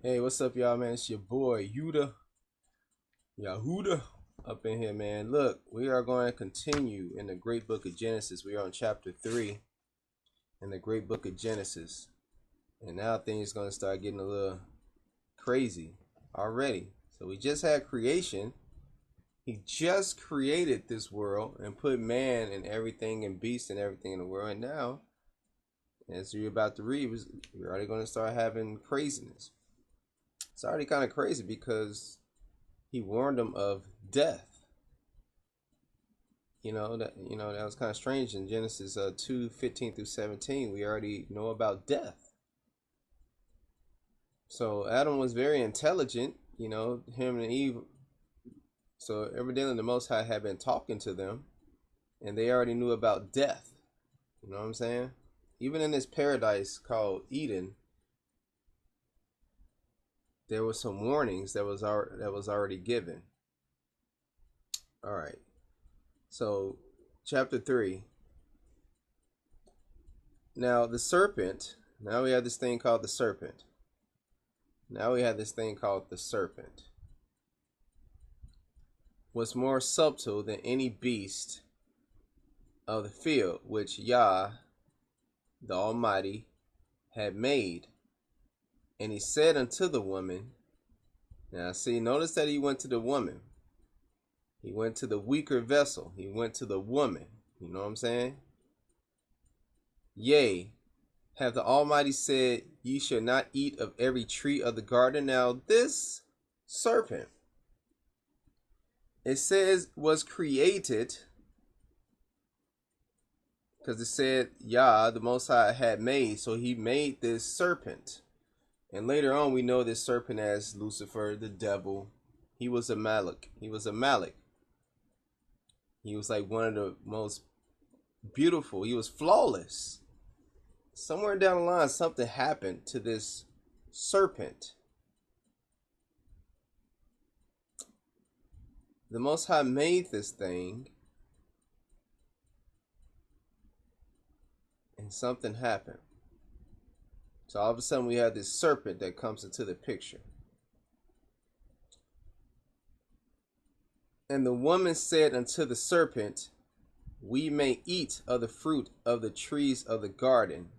Hey, what's up, y'all, man? It's your boy, Yahuda, up in here, man. Look, we are going to continue in the great book of Genesis. We are on chapter 3 in the great book of Genesis. And now things going to start getting a little crazy already. So we just had creation. He just created this world and put man and everything and beast and everything in the world. And now, as you're about to read, we're already going to start having craziness. It's already kind of crazy because he warned them of death. That was kind of strange in Genesis 2:15 through 17. We already know about death. So Adam was very intelligent, him and Eve. So evidently the Most High had been talking to them, and they already knew about death. You know what I'm saying? Even in this paradise called Eden, there was some warnings that was already given. All right. So, chapter 3. Now, the serpent. Now we have this thing called the serpent. Was more subtle than any beast of the field which Yah, the Almighty, had made. And he said unto the woman. Now, see, notice that he went to the woman. He went to the weaker vessel. He went to the woman. You know what I'm saying? Yea, have the Almighty said, ye shall not eat of every tree of the garden. Now, this serpent, it says, was created, because it said Yah, the Most High, had made. So he made this serpent. And later on, we know this serpent as Lucifer, the devil. He was a Malak. He was like one of the most beautiful. He was flawless. Somewhere down the line, something happened to this serpent. The Most High made this thing, and something happened. So all of a sudden, we have this serpent that comes into the picture. And the woman said unto the serpent, we may eat of the fruit of the trees of the garden.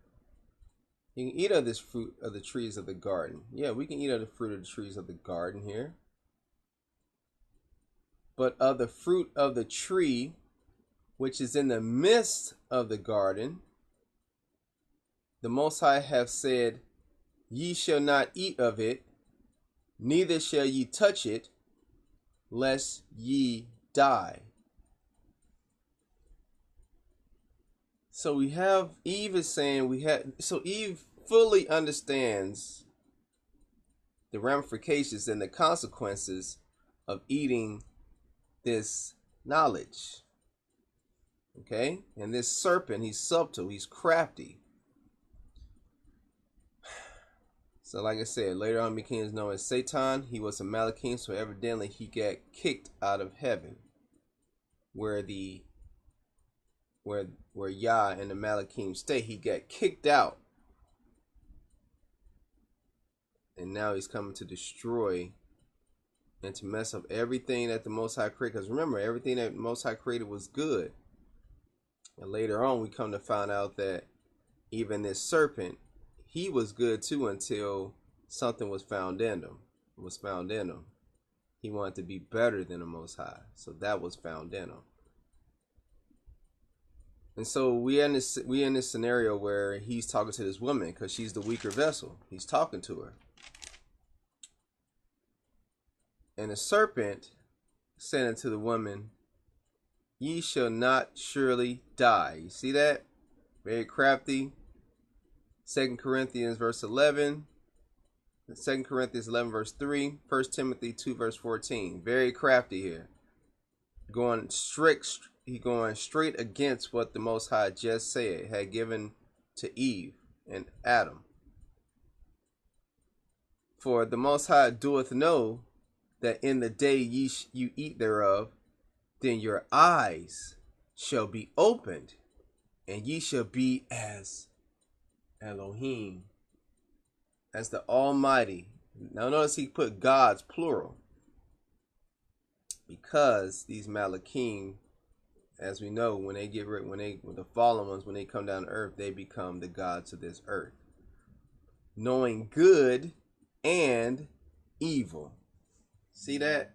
You can eat of this fruit of the trees of the garden. Yeah, we can eat of the fruit of the trees of the garden here. But of the fruit of the tree which is in the midst of the garden, the Most High hath said, ye shall not eat of it, neither shall ye touch it, lest ye die. So we have Eve is saying so Eve fully understands the ramifications and the consequences of eating this knowledge. Okay? And this serpent, he's subtle, he's crafty. So like I said, later on became known as Satan. He was a Malachim, so evidently he got kicked out of heaven, where Yah and the Malachim stay. He got kicked out. And now he's coming to destroy and to mess up everything that the Most High created. Because remember, everything that the Most High created was good. And later on, we come to find out that even this serpent, he was good too until something was found in him. He wanted to be better than the Most High. So that was found in him. And so we in this scenario where he's talking to this woman because she's the weaker vessel. He's talking to her. And the serpent said unto the woman, ye shall not surely die. You see that? Very crafty. 2 Corinthians verse 11. 2 Corinthians 11 verse 3. 1 Timothy 2 verse 14. Very crafty here. Going straight against what the Most High just said, had given to Eve and Adam. For the Most High doeth know that in the day you eat thereof, then your eyes shall be opened, and ye shall be as Elohim, as the Almighty. Now notice he put gods plural, because these Malakim, as we know, when they get rid, when the fallen ones, when they come down to earth, they become the gods of this earth, knowing good and evil. See that?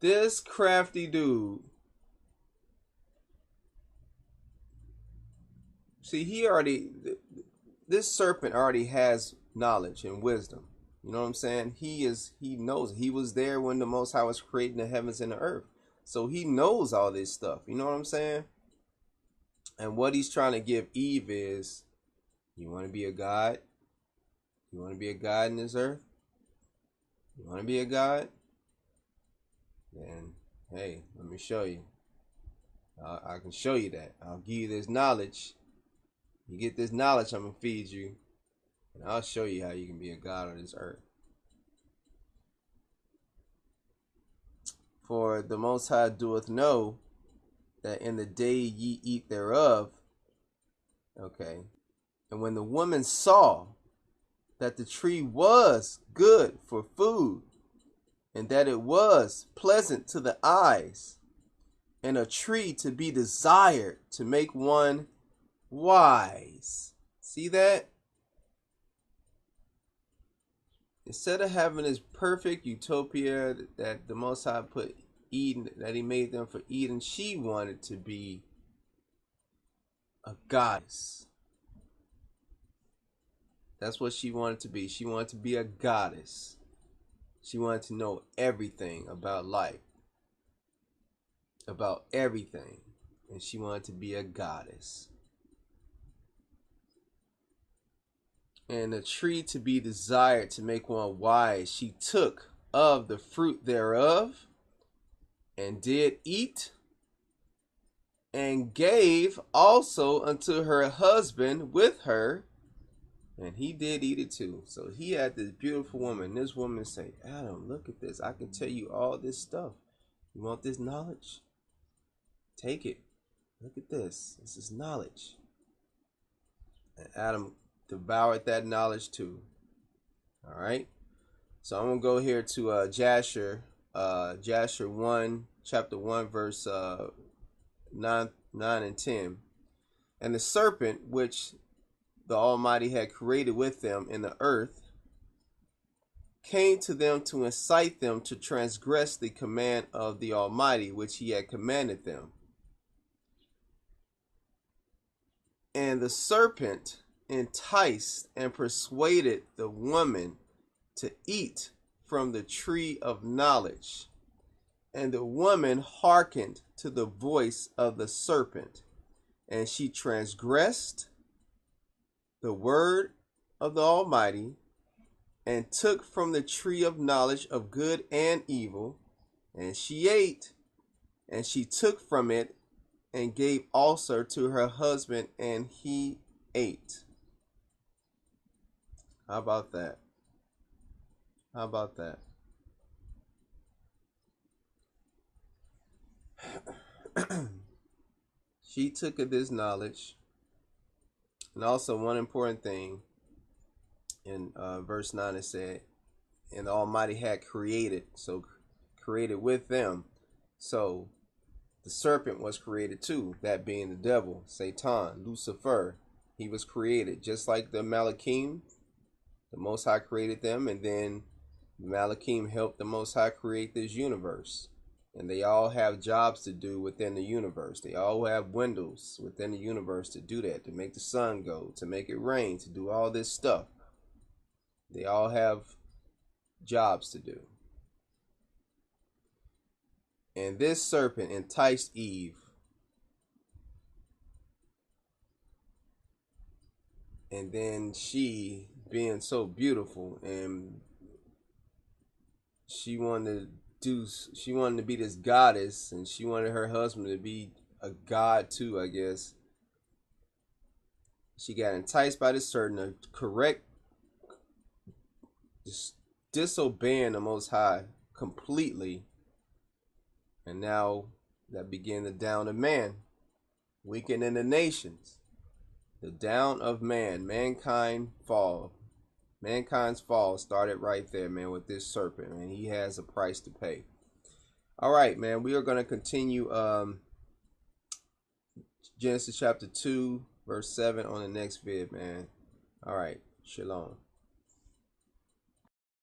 This crafty dude, see, this serpent already has knowledge and wisdom. You know what I'm saying? He knows. He was there when the Most High was creating the heavens and the earth. So he knows all this stuff. You know what I'm saying? And what he's trying to give Eve is, you want to be a god? You want to be a god in this earth? You want to be a god? Then, hey, let me show you. I can show you that. I'll give you this knowledge. You get this knowledge, I'm going to feed you. And I'll show you how you can be a god on this earth. For the Most High doeth know that in the day ye eat thereof, okay, and when the woman saw that the tree was good for food, and that it was pleasant to the eyes, and a tree to be desired to make one wise. See that? Instead of having this perfect utopia that the Most High put Eden, that he made them for Eden, she wanted to be a goddess. That's what she wanted to be. She wanted to be a goddess. She wanted to know everything about life, about everything, and she wanted to be a goddess. And a tree to be desired to make one wise, she took of the fruit thereof, and did eat, and gave also unto her husband with her, and he did eat it too. So he had this beautiful woman. This woman say, Adam, look at this. I can tell you all this stuff. You want this knowledge? Take it. Look at this. This is knowledge. And Adam devoured that knowledge too. All right. So I'm gonna go here to Jasher 1, chapter 1, verse 9 and 10. And the serpent which the Almighty had created with them in the earth came to them to incite them to transgress the command of the Almighty which he had commanded them. And the serpent enticed and persuaded the woman to eat from the tree of knowledge. And the woman hearkened to the voice of the serpent, and she transgressed the word of the Almighty, and took from the tree of knowledge of good and evil, and she ate, and she took from it, and gave also to her husband, and he ate. How about that? How about that? She took of this knowledge. And also one important thing, in verse 9 it said, and the Almighty had created, so created with them. So the serpent was created too, that being the devil, Satan, Lucifer. He was created just like the Malakim. The Most High created them, and then the Malakim helped the Most High create this universe. And they all have jobs to do within the universe. They all have windows within the universe to do that, to make the sun go, to make it rain, to do all this stuff. They all have jobs to do. And this serpent enticed Eve. And then she, being so beautiful, and she wanted to be this goddess, and she wanted her husband to be a god too, I guess. She got enticed by this serpent, disobeying the Most High completely. And now that began the down of man, weakening the nations. The down of man, mankind fall. Mankind's fall started right there, man, with this serpent, man. He has a price to pay. All right, man, we are going to continue Genesis chapter 2, verse 7 on the next vid, man. All right, shalom.